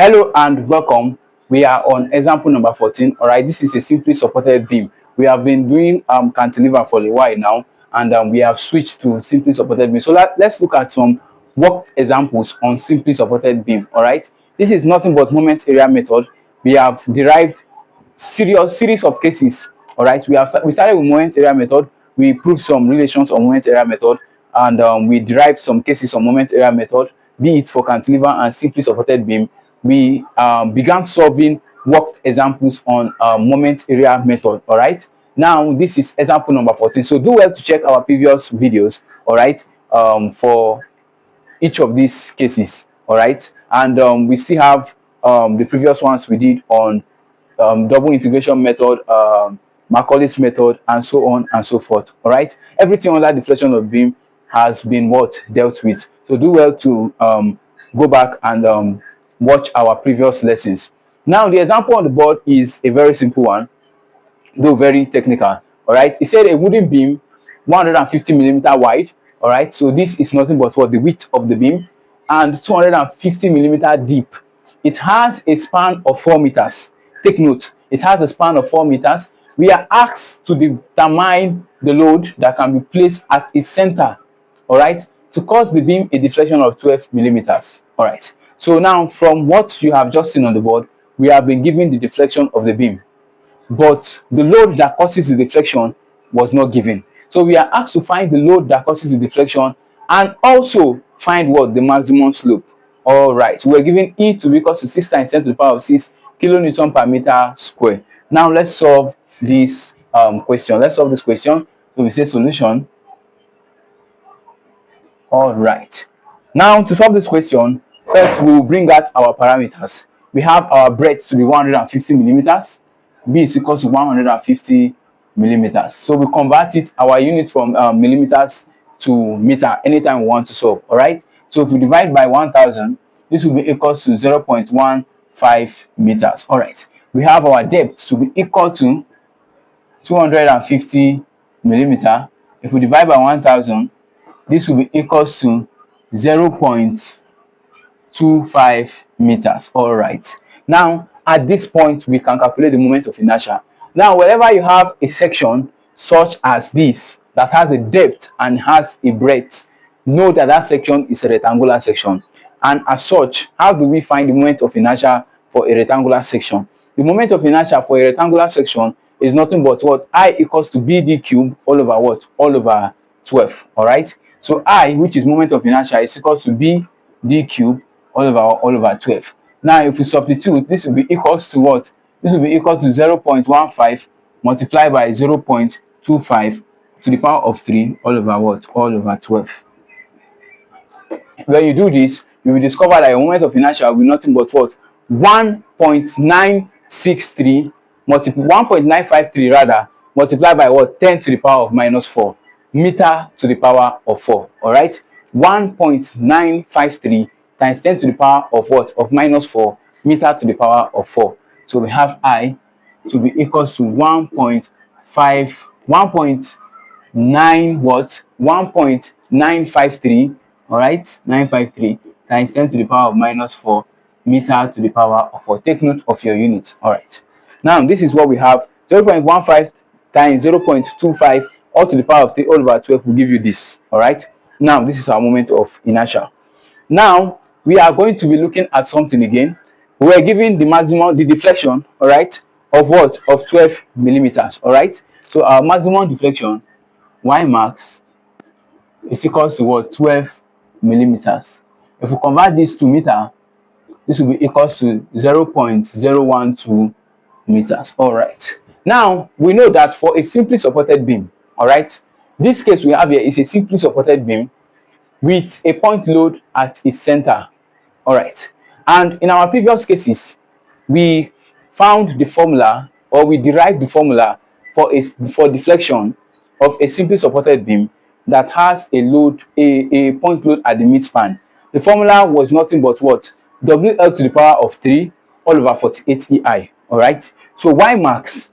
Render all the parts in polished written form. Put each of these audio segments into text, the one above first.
Hello and welcome. We are on example number 14. All right, this is a simply supported beam. We have been doing cantilever for a while now, and we have switched to simply supported beam. So let's look at some work examples on simply supported beam. All right, this is nothing but moment area method. We have derived series of cases. All right, we started with moment area method. We proved some relations on moment area method, and we derived some cases on moment area method, be it for cantilever and simply supported beam. We began solving worked examples on moment area method. All right, now this is example number 14. So do well to check our previous videos. All right, for each of these cases. All right, and we still have the previous ones we did on double integration method, Macaulay's method, and so on and so forth. All right, everything under deflection of beam has been what dealt with. So do well to go back and watch our previous lessons. Now the example on the board is a very simple one, though very technical. All right, it said a wooden beam 150 millimeter wide. All right, so this is nothing but what the width of the beam, and 250 millimeter deep. It has a span of 4 meters. Take note, it has a span of 4 meters. We are asked to determine the load that can be placed at its center, all right, to cause the beam a deflection of 12 millimeters. All right, so now from what you have just seen on the board, we have been given the deflection of the beam, but the load that causes the deflection was not given. So we are asked to find the load that causes the deflection and also find what the maximum slope. All right, we're given E to be equal to 6 times 10 to the power of 6 kilonewton per meter square. Now let's solve this question. Let's solve this question. So we say solution. All right, now to solve this question, first we will bring out our parameters. We have our breadth to be 150 millimeters. B is equal to 150 millimeters. So we convert it, our unit from millimeters to meter anytime we want to solve. All right, so if we divide by 1000, this will be equal to 0.15 meters. All right, we have our depth to be equal to 250 millimeter. If we divide by 1000, this will be equal to 0.25 meters. All right, now at this point we can calculate the moment of inertia. Now whenever you have a section such as this that has a depth and has a breadth, know that that section is a rectangular section, and as such, how do we find the moment of inertia for a rectangular section? The moment of inertia for a rectangular section is nothing but what I equals to bd cube all over what, all over 12. All right, so I, which is moment of inertia, is equal to bd cube all over 12. Now if we substitute, this will be equals to what? This will be equal to 0.15 multiplied by 0.25 to the power of 3 all over what? All over 12. When you do this, you will discover that your moment of inertia will be nothing but what? 1.963 1.953 rather, multiplied by what? 10 to the power of minus 4 meter to the power of 4. All right, 1.953 times 10 to the power of what? Of minus 4 meter to the power of 4. So we have I to be equals to 1.9 what? 1.953. all right, 953 times 10 to the power of minus 4 meter to the power of 4. Take note of your units. All right, now this is what we have. 0.15 times 0.25 all to the power of 3 all over 12 will give you this. All right, now this is our moment of inertia. Now we are going to be looking at something again. We are given the maximum, the deflection, all right, of what? Of 12 millimeters. All right, so our maximum deflection, y max, is equals to what? 12 millimeters. If we convert this to meter, this will be equals to 0.012 meters. All right, now we know that for a simply supported beam, all right, this case we have here is a simply supported beam with a point load at its center. All right, and in our previous cases we found the formula, or we derived the formula for deflection of a simply supported beam that has a load, a point load at the midspan. The formula was nothing but what? WL to the power of 3 all over 48 EI. All right, so Y max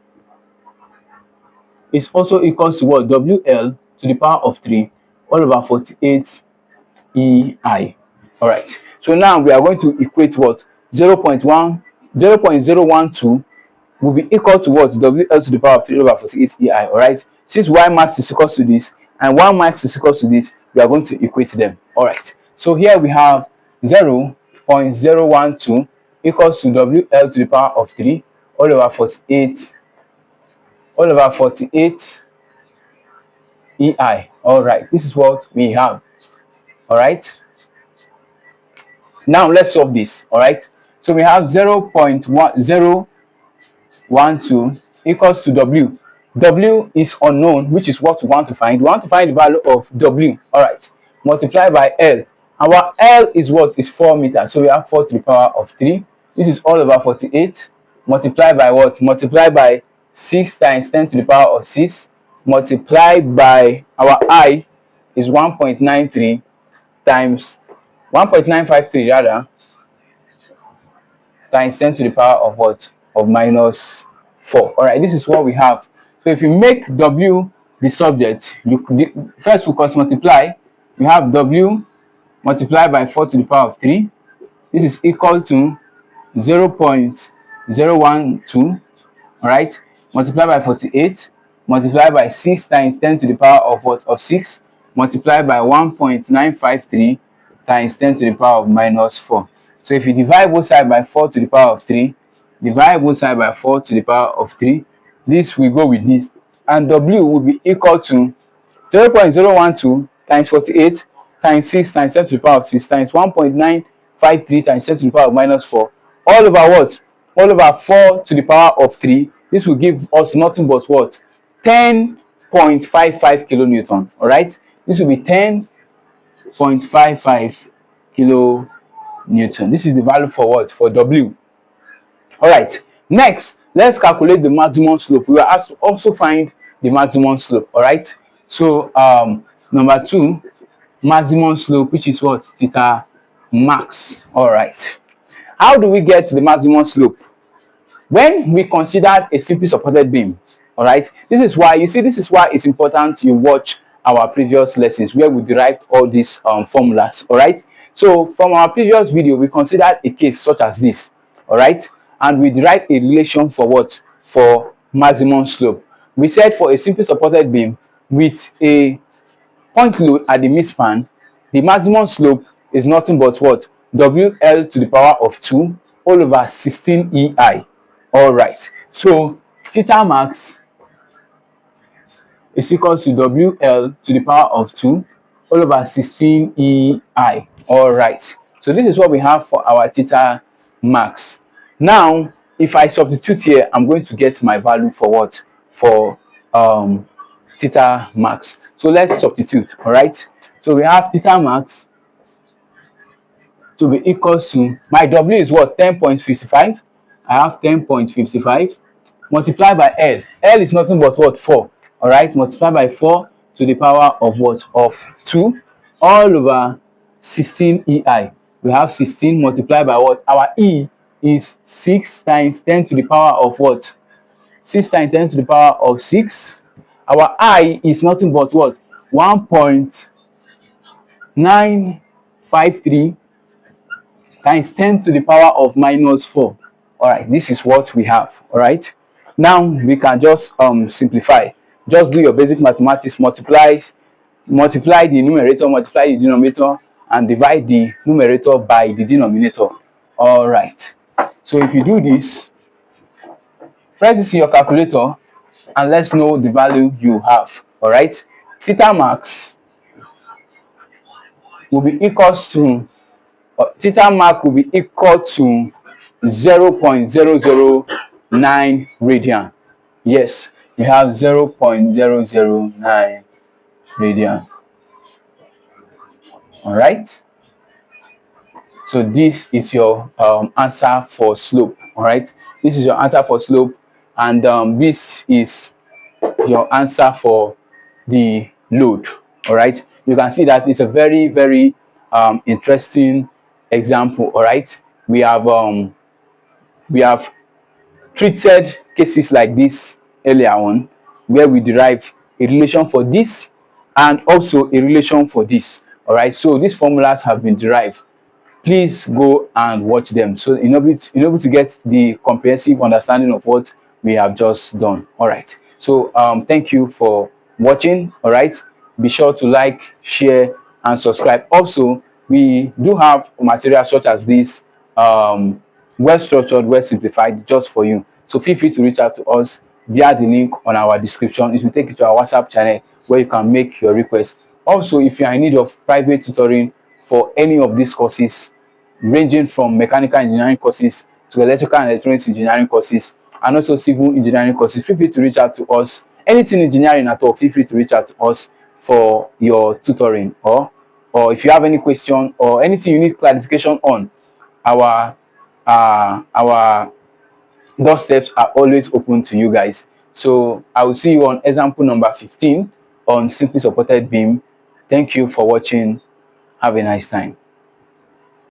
is also equals to what? WL to the power of 3 all over 48 EI. All right, so now we are going to equate what? 0.1 0.012 will be equal to what? WL to the power of 3 over 48 EI. All right. Since Y max is equal to this and 1 max is equal to this, we are going to equate them. All right. So here we have 0.012 equals to WL to the power of 3 all over 48 EI. All right. This is what we have. All right. Now let's solve this. All right. So we have 0.1012 equals to W. W is unknown, which is what we want to find. We want to find the value of W. All right. Multiply by L. Our L is what? Is 4 meters. So we have 4 to the power of 3. This is all over 48. Multiply by what? Multiply by 6 times 10 to the power of 6. Multiply by our I is 1.93 times 1.953 rather times 10 to the power of what? Of minus 4. All right, this is what we have. So if you make W the subject, first we cross multiply. We have W multiplied by 4 to the power of 3. This is equal to 0.012. All right, multiply by 48, multiply by 6 times 10 to the power of what? Of 6, multiply by 1.953 times 10 to the power of minus 4. So if you divide both sides by 4 to the power of 3, divide both sides by 4 to the power of 3, this will go with this, and W will be equal to 0.012 times 48 times 6 times 10 to the power of 6 times 1.953 times 10 to the power of minus 4 all over what? All over 4 to the power of 3. This will give us nothing but what? 10.55 kilonewton. All right, this will be 10.55 kilonewton. This is the value for what? For W. All right, next let's calculate the maximum slope. We are asked to also find the maximum slope. All right, so number 2, maximum slope, which is what? Theta max. All right, how do we get the maximum slope? When we consider a simply supported beam, all right, this is why it's important you watch our previous lessons where we derived all these formulas. All right, so from our previous video we considered a case such as this. All right, and we derived a relation for what? For maximum slope. We said for a simply supported beam with a point load at the midspan, the maximum slope is nothing but what? WL to the power of 2 all over 16 EI. All right, so theta max is equal to WL to the power of 2 all over 16 EI. All right, so this is what we have for our theta max. Now if I substitute here, I'm going to get my value for what? For theta max. So let's substitute. All right, so we have theta max to be equals to, my W is what? 10.55. I have 10.55 multiplied by L. L is nothing but what? 4. All right, multiply by 4 to the power of what? Of 2 all over 16 EI. We have 16 multiplied by what? Our E is 6 times 10 to the power of what? 6 times 10 to the power of 6. Our I is nothing but what? 1.953 times 10 to the power of minus 4. All right, this is what we have. All right, now we can just simplify. Just do your basic mathematics. Multiply the numerator, multiply the denominator, and divide the numerator by the denominator. All right, so if you do this, press this in your calculator and let's know the value you have. All right, theta max will be equals to theta max will be equal to 0.009 radian. Yes, you have 0.009 radian. All right, so this is your answer for slope. All right, this is your answer for slope, and this is your answer for the load. All right, you can see that it's a very interesting example. All right, we have treated cases like this earlier on where we derived a relation for this and also a relation for this. All right, so these formulas have been derived. please go and watch them, so in order to get the comprehensive understanding of what we have just done. All right, so thank you for watching. All right, be sure to like, share and subscribe. Also, we do have materials such as this, well structured, well simplified, just for you. So feel free to reach out to us via the link on our description. It will take you to our WhatsApp channel where you can make your request. Also, if you are in need of private tutoring for any of these courses, ranging from mechanical engineering courses to electrical and electronics engineering courses, and also civil engineering courses, feel free to reach out to us. Anything engineering at all, feel free to reach out to us for your tutoring, or if you have any question or anything you need clarification on, our our doorsteps are always open to you guys. So I will see you on example number 15 on simply supported beam. Thank you for watching. Have a nice time.